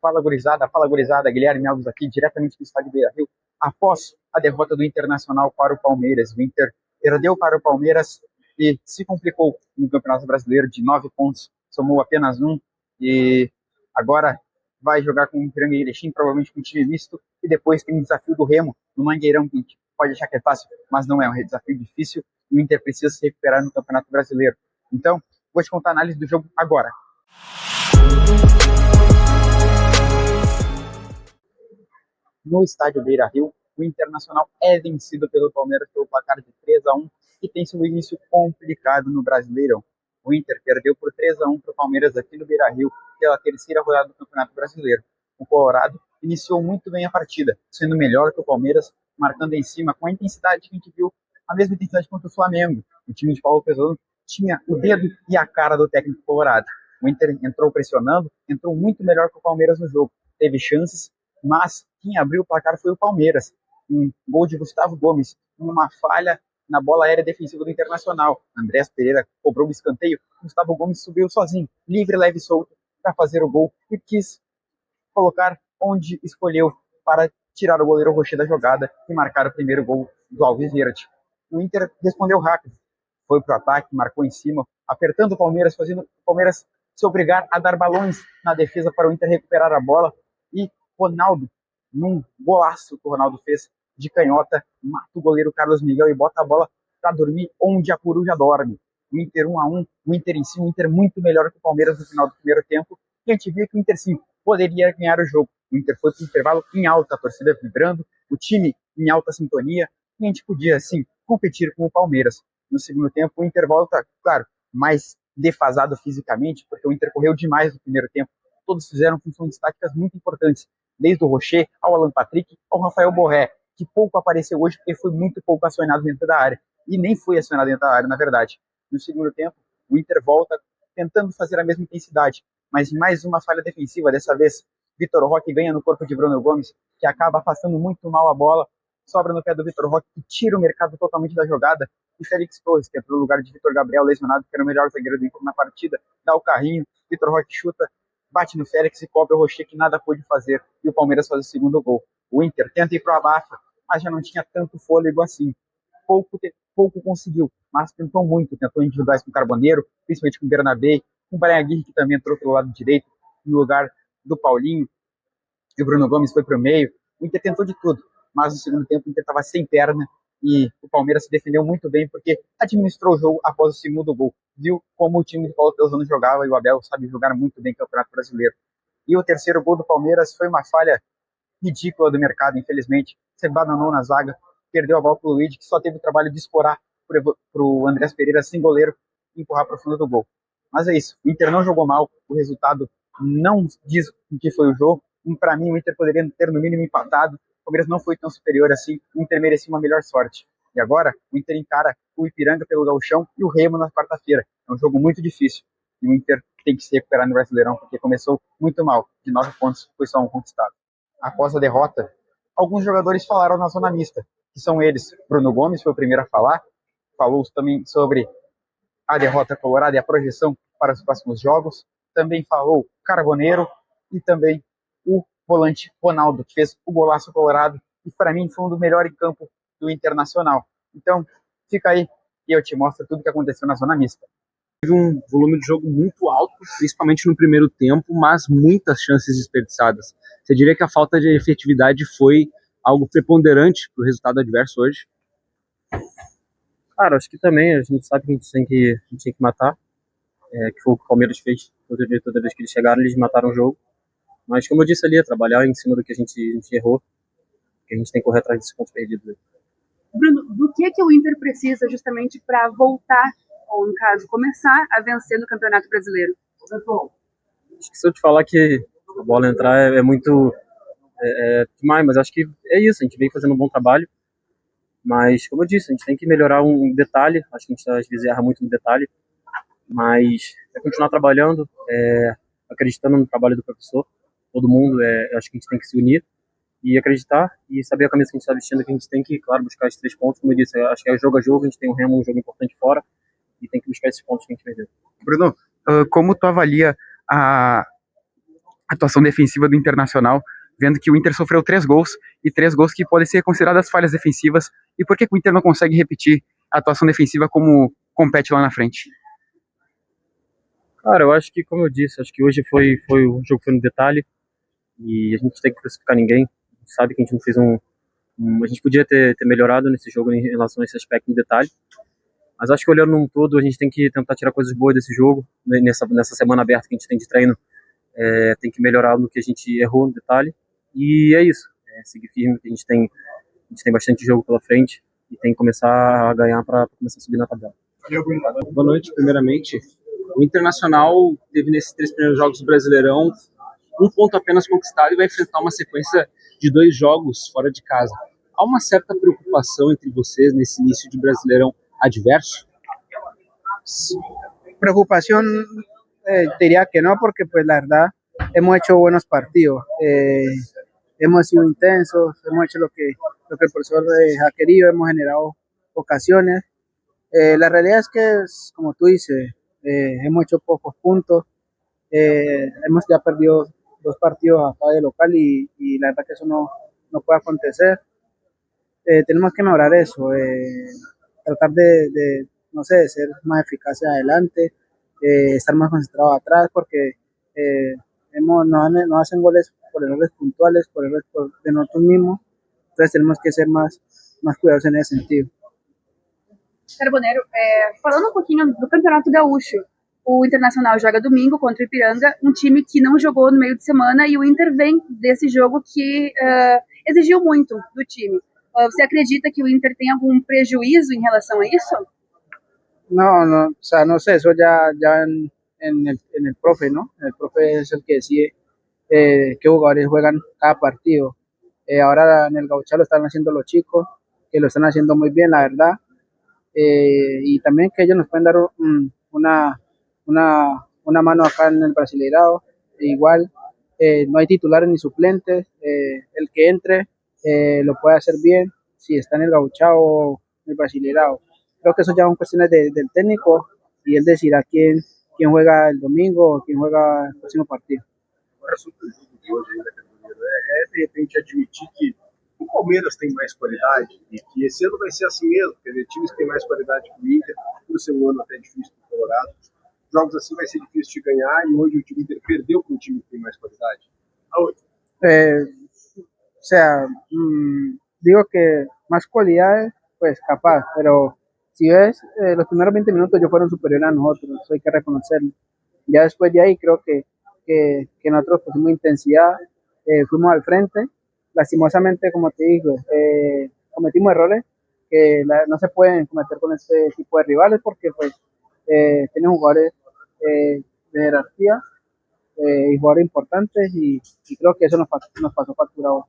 Fala gurizada, Guilherme Alves aqui, diretamente do estádio Beira-Rio, após a derrota do Internacional para o Palmeiras. O Inter perdeu para o Palmeiras e se complicou no Campeonato Brasileiro de 9 pontos, somou apenas um e agora vai jogar com o Ipiranga e Erechim, provavelmente com um time misto, e depois tem o desafio do Remo no Mangueirão, que a gente pode achar que é fácil, mas não é um desafio difícil, e o Inter precisa se recuperar no Campeonato Brasileiro. Então, vou te contar a análise do jogo agora. No estádio Beira-Rio, o Internacional é vencido pelo Palmeiras pelo placar de 3-1 e tem seu início complicado no Brasileirão. O Inter perdeu por 3-1 para o Palmeiras aqui no Beira-Rio pela terceira rodada do Campeonato Brasileiro. O Colorado iniciou muito bem a partida, sendo melhor que o Palmeiras, marcando em cima com a intensidade que a gente viu, a mesma intensidade contra o Flamengo. O time de Paulo Pesolano tinha o dedo e a cara do técnico colorado. O Inter entrou pressionando, entrou muito melhor que o Palmeiras no jogo. Teve chances, mas quem abriu o placar foi o Palmeiras. Um gol de Gustavo Gomes, uma falha na bola aérea defensiva do Internacional. Andrés Pereira cobrou um escanteio, Gustavo Gomes subiu sozinho, livre, leve e solto, para fazer o gol e quis colocar onde escolheu para tirar o goleiro Rocher da jogada e marcar o primeiro gol do Alviverde. O Inter respondeu rápido, foi para o ataque, marcou em cima, apertando o Palmeiras, fazendo o Palmeiras se obrigar a dar balões na defesa para o Inter recuperar a bola, e Ronaldo, num golaço que o Ronaldo fez de canhota, mata o goleiro Carlos Miguel e bota a bola para dormir onde a coruja dorme. O Inter 1-1, o Inter em si, o Inter muito melhor que o Palmeiras no final do primeiro tempo, e a gente via que o Inter sim poderia ganhar o jogo. O Inter foi para o intervalo em alta, a torcida vibrando, o time em alta sintonia, e a gente podia sim competir com o Palmeiras. No segundo tempo, o Inter volta, claro, mais defasado fisicamente, porque o Inter correu demais no primeiro tempo. Todos fizeram funções táticas muito importantes, desde o Rocher ao Alan Patrick ao Rafael Borré, que pouco apareceu hoje porque foi muito pouco acionado dentro da área, e nem foi acionado dentro da área, na verdade. No segundo tempo, o Inter volta tentando fazer a mesma intensidade, mas mais uma falha defensiva, dessa vez Vitor Roque ganha no corpo de Bruno Gomes, que acaba afastando muito mal a bola, sobra no pé do Vitor Roque, que tira o mercado totalmente da jogada, e Félix Torres, que entrou no lugar de Vitor Gabriel, lesionado, que era o melhor zagueiro do Inter na partida, dá o carrinho, Vitor Roque chuta, bate no Félix e cobra o Rocher, que nada pôde fazer, e o Palmeiras faz o segundo gol. O Inter tenta ir pro abafa, mas já não tinha tanto fôlego assim. Pouco conseguiu, mas tentou muito. Tentou individuais com o Carboneiro, principalmente com o Bernabé, com o Brian Aguirre, que também entrou pelo lado direito, no lugar do Paulinho, e o Bruno Gomes foi pro meio. O Inter tentou de tudo, mas no segundo tempo o Inter estava sem perna, e o Palmeiras se defendeu muito bem, porque administrou o jogo após o segundo gol. Viu como o time de Paulo Pesolano jogava, e o Abel sabe jogar muito bem no Campeonato Brasileiro. E o terceiro gol do Palmeiras foi uma falha ridícula do mercado, infelizmente. Você bananou na zaga, perdeu a bola pro Luigi, que só teve o trabalho de escorar pro Andrés Pereira sem goleiro e empurrar para o fundo do gol. Mas é isso, o Inter não jogou mal, o resultado não diz o que foi o jogo. Para mim, o Inter poderia ter no mínimo empatado, o Palmeiras não foi tão superior assim, o Inter merecia uma melhor sorte. E agora, o Inter encara o Ipiranga pelo Gauchão e o Remo na quarta-feira. É um jogo muito difícil. E o Inter tem que se recuperar no Brasileirão, porque começou muito mal. De 9 pontos, foi só um conquistado. Após a derrota, alguns jogadores falaram na zona mista, que são eles. Bruno Gomes foi o primeiro a falar, falou também sobre a derrota colorada e a projeção para os próximos jogos. Também falou Carboneiro e também o volante Ronaldo, que fez o golaço colorado e para mim foi um dos melhores em campo do Internacional. Então, fica aí e eu te mostro tudo o que aconteceu na zona mista. Teve um volume de jogo muito alto, principalmente no primeiro tempo, mas muitas chances desperdiçadas. Você diria que a falta de efetividade foi algo preponderante para o resultado adverso hoje? Cara, acho que também a gente sabe que a gente tinha que matar, que foi o que o Palmeiras fez. Toda vez que eles chegaram, eles mataram o jogo. Mas como eu disse ali, é trabalhar em cima do que a gente errou, que a gente tem que correr atrás desses pontos perdidos. Bruno, do que o Inter precisa justamente para voltar, ou no caso, começar a vencer no Campeonato Brasileiro? Acho que se eu te falar que a bola entrar é muito demais, mas acho que é isso, a gente vem fazendo um bom trabalho. Mas, como eu disse, a gente tem que melhorar um detalhe, acho que a gente às vezes erra muito no detalhe, mas é continuar trabalhando, acreditando no trabalho do professor, todo mundo, acho que a gente tem que se unir e acreditar e saber a camisa que a gente está vestindo, que a gente tem que, claro, buscar esses 3 pontos, como eu disse, acho que é jogo a jogo, a gente tem um Remo, um jogo importante fora, e tem que buscar esses pontos que a gente perdeu. Bruno, como tu avalia atuação defensiva do Internacional, vendo que o Inter sofreu 3 gols, e 3 gols que podem ser consideradas falhas defensivas, e por que o Inter não consegue repetir a atuação defensiva como compete lá na frente? Cara, eu acho que, como eu disse, acho que hoje o jogo foi no detalhe e a gente tem que crucificar ninguém. A gente sabe que a gente não fez a gente podia ter melhorado nesse jogo em relação a esse aspecto no detalhe, mas acho que olhando num todo a gente tem que tentar tirar coisas boas desse jogo, né, nessa semana aberta que a gente tem de treino, tem que melhorar no que a gente errou no detalhe, e é isso, seguir firme, que a gente tem bastante jogo pela frente e tem que começar a ganhar para começar a subir na tabela. Boa noite, primeiramente. O Internacional teve nesses 3 primeiros jogos do Brasileirão 1 ponto apenas conquistado e vai enfrentar uma sequência de 2 jogos fora de casa. Há uma certa preocupação entre vocês nesse início de Brasileirão adverso? Preocupación, diría que no, porque pues la verdad hemos hecho buenos partidos, hemos sido intensos, hemos hecho lo que el profesor ha querido, hemos generado ocasiones. La realidad es que, como tú dices, hemos hecho pocos puntos, hemos ya perdido 2 partidos acá de local y la verdad que eso no puede acontecer. Tenemos que mejorar eso, tratar no sé, de ser más eficaces adelante, estar más concentrados atrás, porque nos hacen goles por errores puntuales, por errores de nosotros mismos, entonces tenemos que ser más cuidadosos en ese sentido. Carboneiro, falando um pouquinho do Campeonato Gaúcho, o Internacional joga domingo contra o Ipiranga, um time que não jogou no meio de semana, e o Inter vem desse jogo que exigiu muito do time. Você acredita que o Inter tem algum prejuízo em relação a isso? No, o sea, no sé, eso ya en el profe, ¿no? El profe es el que decide qué jugadores juegan cada partido. Ahora en el Gauchá lo están haciendo los chicos, que lo están haciendo muy bien, la verdad. Y también que ellos nos pueden dar una mano acá en el Brasileirao. Igual, no hay titulares ni suplentes. El que entre lo puede hacer bien, si está en el Gauchá o en el Brasileirao. Creo que eso ya son cuestiones del técnico y él decidirá quién juega el domingo o quién juega el próximo partido. Agora, sobre o jogo de hoje ainda, Carolina, de repente admitir que o Palmeiras tem mais qualidade e que esse ano vai ser assim mesmo, quer dizer, times que têm mais qualidade que o Inter, por ser um ano até difícil para o Colorado, jogos assim vai ser difícil de ganhar e hoje o time Inter perdeu para um time que tem mais qualidade. O sea, digo que más cualidades, pues capaz, pero si ves, los primeros 20 minutos ellos fueron superiores a nosotros, eso hay que reconocerlo. Ya después de ahí creo que nosotros pusimos intensidad, fuimos al frente. Lastimosamente, como te digo, cometimos errores que no se pueden cometer con este tipo de rivales porque pues tienen jugadores de jerarquía y jugadores importantes y creo que eso nos pasó factura hoy.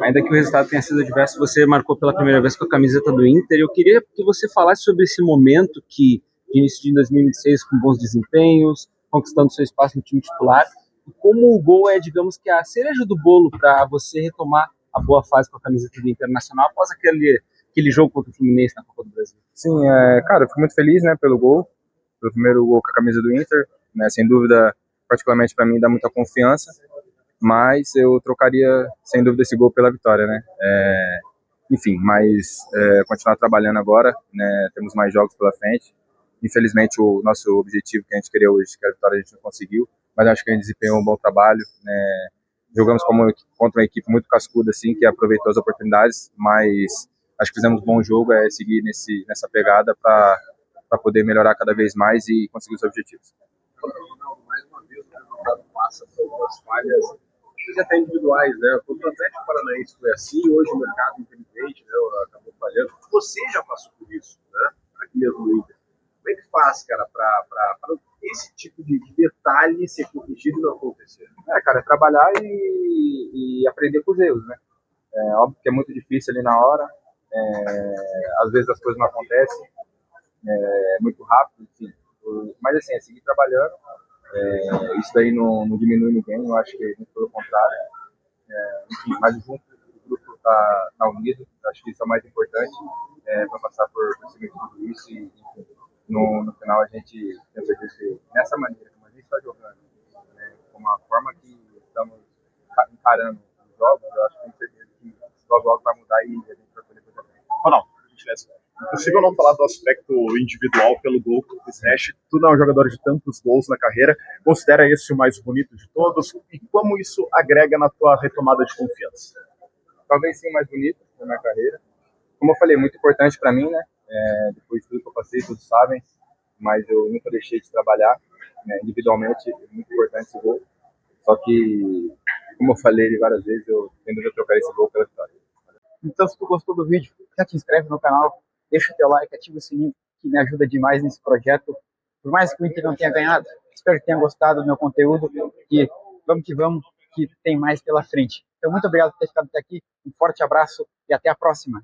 Ainda que o resultado tenha sido adverso, você marcou pela primeira vez com a camiseta do Inter. Eu queria que você falasse sobre esse momento de início de 2026 com bons desempenhos, conquistando seu espaço no time titular, e como o gol é, digamos que, a cereja do bolo para você retomar a boa fase com a camiseta do Internacional após aquele jogo contra o Fluminense na Copa do Brasil. Sim, cara, eu fico muito feliz, né, pelo gol, pelo primeiro gol com a camisa do Inter, né, sem dúvida, particularmente para mim, dá muita confiança, mas eu trocaria, sem dúvida, esse gol pela vitória, né, enfim, mas continuar trabalhando agora, né, temos mais jogos pela frente, infelizmente o nosso objetivo que a gente queria hoje, que era a vitória, a gente não conseguiu, mas acho que a gente desempenhou um bom trabalho, né, jogamos contra uma equipe muito cascuda, assim, que aproveitou as oportunidades, mas acho que fizemos um bom jogo, seguir nessa pegada para poder melhorar cada vez mais e conseguir os objetivos. Mais uma vez, o resultado passa por algumas falhas, às vezes até individuais, né? O Atlético Paranaense foi assim, hoje o mercado, infelizmente, né, acabou falhando. Você já passou por isso, né? Aqui mesmo no Inter. Como é que faz, cara, para esse tipo de detalhe ser corrigido e não acontecer? Cara, é trabalhar e aprender com os erros, né? Óbvio que é muito difícil ali na hora, às vezes as coisas não acontecem, muito rápido, enfim. Mas assim, é seguir trabalhando, isso daí não diminui ninguém, eu acho que muito pelo contrário. Enfim, mas o grupo tá unido, eu acho que isso é o mais importante, para passar por cima de tudo isso e enfim, no final a gente tem certeza que nessa maneira, como a gente está jogando, com a forma que estamos encarando os jogos, eu acho que tenho certeza que logo vai mudar e a gente vai poder fazer bem. Ronaldo, por gentileza. Impossível não falar do aspecto individual pelo gol que tu fizeste. Tu não é um jogador de tantos gols na carreira. Considera esse o mais bonito de todos? E como isso agrega na tua retomada de confiança? Talvez sim o mais bonito da minha carreira. Como eu falei, muito importante para mim, né? Depois de tudo que eu passei, todos sabem, mas eu nunca deixei de trabalhar, né? Individualmente, é muito importante esse gol. Só que, como eu falei várias vezes, eu tendo de trocar esse gol pela vitória. Então, se tu gostou do vídeo, já te inscreve no canal, deixa o teu like, ativa o sininho, que me ajuda demais nesse projeto. Por mais que o Inter não tenha ganhado, espero que tenha gostado do meu conteúdo e vamos, que tem mais pela frente. Então, muito obrigado por ter ficado até aqui, um forte abraço e até a próxima.